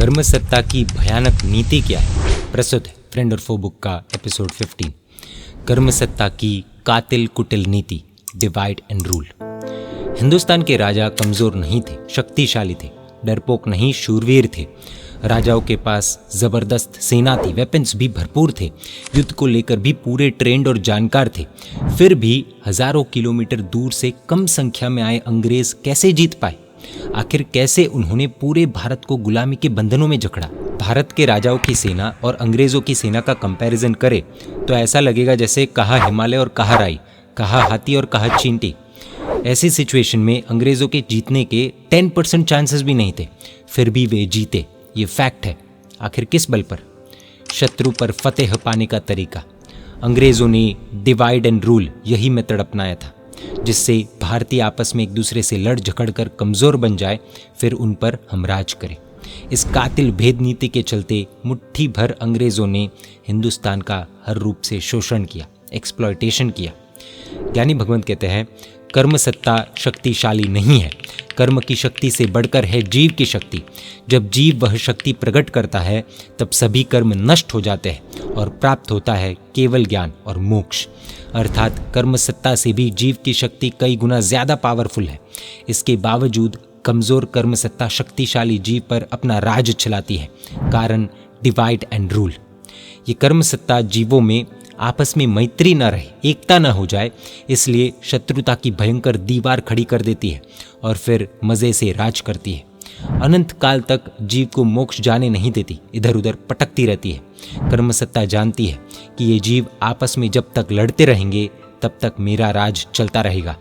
कर्मसत्ता की भयानक नीति क्या है? प्रस्तुत है फ्रेंड और फो बुक का एपिसोड 15। कर्मसत्ता की कातिल कुटिल नीति, डिवाइड एंड रूल। हिंदुस्तान के राजा कमजोर नहीं थे, शक्तिशाली थे, डरपोक नहीं शूरवीर थे। राजाओं के पास जबरदस्त सेना थी, वेपन्स भी भरपूर थे, युद्ध को लेकर भी पूरे ट्रेंड और जानकार थे। फिर भी हजारों किलोमीटर दूर से कम संख्या में आए अंग्रेज कैसे जीत पाए? आखिर कैसे उन्होंने पूरे भारत को गुलामी के बंधनों में जकड़ा? भारत के राजाओं की सेना और अंग्रेजों की सेना का कंपैरिजन करें तो ऐसा लगेगा जैसे कहा हिमालय और कहा राई, कहा हाथी और कहा चींटी। ऐसी सिचुएशन में अंग्रेजों के जीतने के 10% चांसेस भी नहीं थे, फिर भी वे जीते। ये फैक्ट है। आखिर किस बल पर? शत्रु पर फतेह पाने का तरीका। अंग्रेजों ने डिवाइड एंड रूल यही मेथड अपनाया था, जिससे भारतीय आपस में एक दूसरे से लड़ झगड़ कर कमजोर बन जाए, फिर उन पर हम राज करें। इस कातिल भेद नीति के चलते मुट्ठी भर अंग्रेजों ने हिंदुस्तान का हर रूप से शोषण किया, एक्सप्लॉयटेशन किया। ज्ञानी भगवंत कहते हैं, कर्म सत्ता शक्तिशाली नहीं है, कर्म की शक्ति से बढ़कर है जीव की शक्ति। जब जीव वह शक्ति प्रकट करता है तब सभी कर्म नष्ट हो जाते हैं और प्राप्त होता है केवल ज्ञान और मोक्ष। अर्थात कर्म सत्ता से भी जीव की शक्ति कई गुना ज्यादा पावरफुल है। इसके बावजूद कमजोर कर्म सत्ता शक्तिशाली जीव पर अपना राज चलाती है। कारण डिवाइड एंड रूल। ये कर्म सत्ता जीवों में आपस में मैत्री न रहे, एकता न हो जाए, इसलिए शत्रुता की भयंकर दीवार खड़ी कर देती है और फिर मजे से राज करती है। अनंत काल तक जीव को मोक्ष जाने नहीं देती, इधर उधर पटकती रहती है। कर्मसत्ता जानती है कि ये जीव आपस में जब तक लड़ते रहेंगे तब तक मेरा राज चलता रहेगा।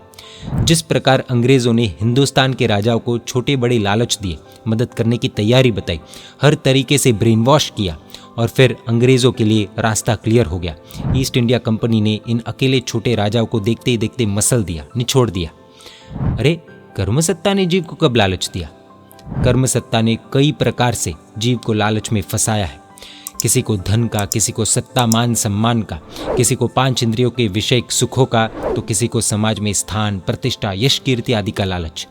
जिस प्रकार अंग्रेजों ने हिंदुस्तान के राजाओं को छोटे बड़े लालच दिए, मदद करने की तैयारी बताई, हर तरीके से ब्रेन वॉश किया और फिर अंग्रेजों के लिए रास्ता क्लियर हो गया। ईस्ट इंडिया कंपनी ने इन अकेले छोटे राजाओं को देखते ही देखते मसल दिया, निचोड़ दिया। अरे, कर्मसत्ता ने जीव को कब लालच दिया? कर्मसत्ता ने कई प्रकार से जीव को लालच में फंसाया है। किसी को धन का, किसी को सत्ता मान सम्मान का, किसी को 5 इंद्रियों के विषयिक सुखों का, तो किसी को समाज में स्थान, प्रतिष्ठा, यश, कीर्ति आदि का लालच।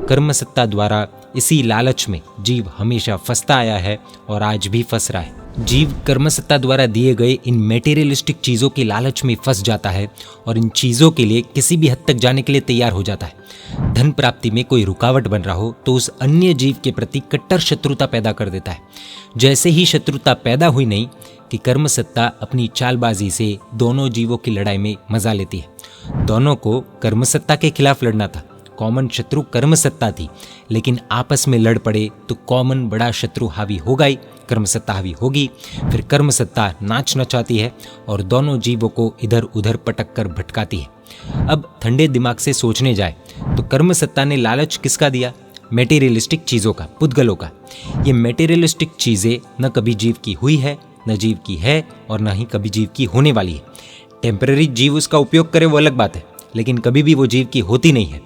कर्मसत्ता द्वारा इसी लालच में जीव हमेशा फंसता आया है और आज भी फंस रहा है। जीव कर्मसत्ता द्वारा दिए गए इन मेटेरियलिस्टिक चीज़ों के लालच में फंस जाता है और इन चीज़ों के लिए किसी भी हद तक जाने के लिए तैयार हो जाता है। धन प्राप्ति में कोई रुकावट बन रहा हो तो उस अन्य जीव के प्रति कट्टर शत्रुता पैदा कर देता है। जैसे ही शत्रुता पैदा हुई नहीं कि कर्मसत्ता अपनी चालबाजी से दोनों जीवों की लड़ाई में मजा लेती है। दोनों को कर्मसत्ता के खिलाफ लड़ना था। कॉमन शत्रु कर्मसत्ता थी, लेकिन आपस में लड़ पड़े तो कॉमन बड़ा शत्रु हावी होगा ही, कर्मसत्ता हावी होगी। फिर कर्मसत्ता नाच नचाती है और दोनों जीवों को इधर उधर पटक कर भटकाती है। अब ठंडे दिमाग से सोचने जाए तो कर्मसत्ता ने लालच किसका दिया? मेटेरियलिस्टिक चीज़ों का, पुद्गलों का। ये मेटेरियलिस्टिक चीज़ें न कभी जीव की हुई है, न जीव की है और न ही कभी जीव की होने वाली है। टेम्पररी जीव उसका उपयोग करे वो अलग बात है, लेकिन कभी भी वो जीव की होती नहीं है।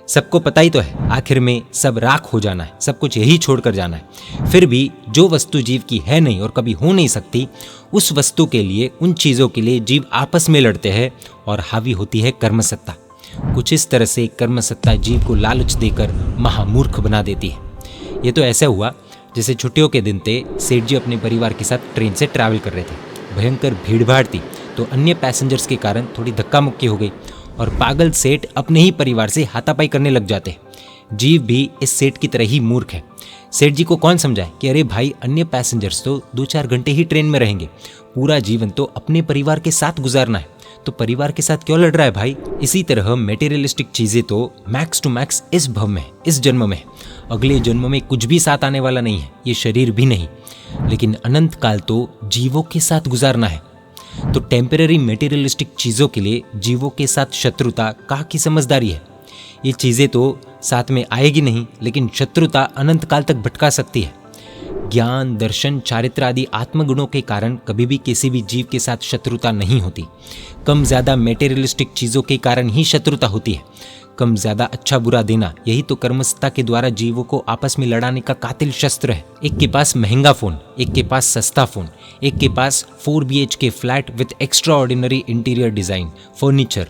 सबको पता ही तो है, आखिर में सब राख हो जाना है, सब कुछ यही छोड़कर जाना है। फिर भी जो वस्तु जीव की है नहीं और कभी हो नहीं सकती, उस वस्तु के लिए, उन चीज़ों के लिए जीव आपस में लड़ते हैं और हावी होती है कर्मसत्ता। कुछ इस तरह से कर्मसत्ता जीव को लालच देकर महामूर्ख बना देती है। ये तो ऐसा हुआ जैसे छुट्टियों के दिन थे, सेठ जी अपने परिवार के साथ ट्रेन से ट्रैवल कर रहे थे। भयंकर भीड़भाड़ थी तो अन्य पैसेंजर्स के कारण थोड़ी धक्का मुक्की हो गई और पागल सेठ अपने ही परिवार से हाथापाई करने लग जाते। जीव भी इस सेठ की तरह ही मूर्ख है। सेठ जी को कौन समझाए कि अरे भाई, अन्य पैसेंजर्स तो 2-4 घंटे ही ट्रेन में रहेंगे, पूरा जीवन तो अपने परिवार के साथ गुजारना है, तो परिवार के साथ क्यों लड़ रहा है भाई? इसी तरह मेटेरियलिस्टिक चीजें तो मैक्स टू मैक्स इस भव में, इस जन्म में, अगले जन्म में कुछ भी साथ आने वाला नहीं है, ये शरीर भी नहीं, लेकिन अनंत काल तो जीवों के साथ गुजारना है। तो टेम्पररी मेटेरियलिस्टिक चीज़ों के लिए जीवों के साथ शत्रुता कहाँ की समझदारी है? ये चीज़ें तो साथ में आएगी नहीं, लेकिन शत्रुता अनंत काल तक भटका सकती है। ज्ञान, दर्शन, चारित्र आदि आत्मगुणों के कारण कभी भी किसी भी जीव के साथ शत्रुता नहीं होती। कम ज़्यादा मेटेरियलिस्टिक चीज़ों के कारण ही शत्रुता होती है। कम ज़्यादा अच्छा बुरा देना, यही तो कर्मसत्ता के द्वारा जीवों को आपस में लड़ाने का कातिल शस्त्र है। एक के पास महंगा फ़ोन, एक के पास सस्ता फ़ोन, एक के पास 4 BHK flat with extra ordinary interior design furniture,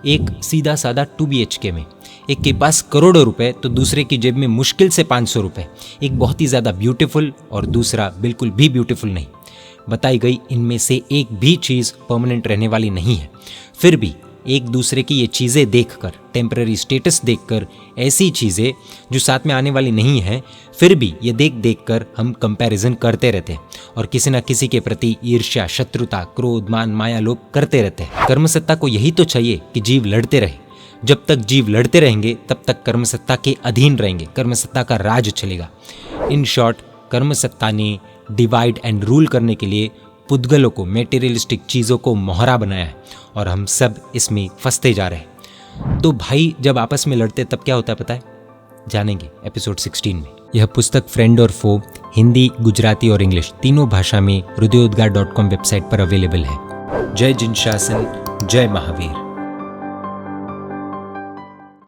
एक सीधा साधा 2 BHK में, एक के पास करोड़ों रुपए तो दूसरे की जेब में मुश्किल से 500 रुपए। एक बहुत ही ज़्यादा ब्यूटीफुल और दूसरा बिल्कुल भी ब्यूटीफुल नहीं। बताई गई इनमें से एक भी चीज़ परमानेंट रहने वाली नहीं है। फिर भी एक दूसरे की ये चीज़ें देखकर, टेम्पररी स्टेटस देखकर, ऐसी चीज़ें जो साथ में आने वाली नहीं है, फिर भी ये देख कर हम कंपैरिजन करते रहते हैं और किसी ना किसी के प्रति ईर्ष्या, शत्रुता, क्रोध, मान, माया, लोभ करते रहते हैं। कर्मसत्ता को यही तो चाहिए कि जीव लड़ते रहे। जब तक जीव लड़ते रहेंगे तब तक कर्मसत्ता के अधीन रहेंगे, कर्मसत्ता का राज चलेगा। इन शॉर्ट, कर्मसत्ता ने डिवाइड एंड रूल करने के लिए पुद्गलों को, मेटेरियलिस्टिक चीज़ों को मोहरा बनाया है और हम सब इसमें फंसते जा रहे हैं। तो भाई जब आपस में लड़ते तब क्या होता है पता है? जानेंगे एपिसोड 16 में। यह पुस्तक फ्रेंड और फो हिंदी, गुजराती और इंग्लिश तीनों भाषा में हृदयोद्गार.com वेबसाइट पर अवेलेबल है। जय जिन शासन, जय महावीर।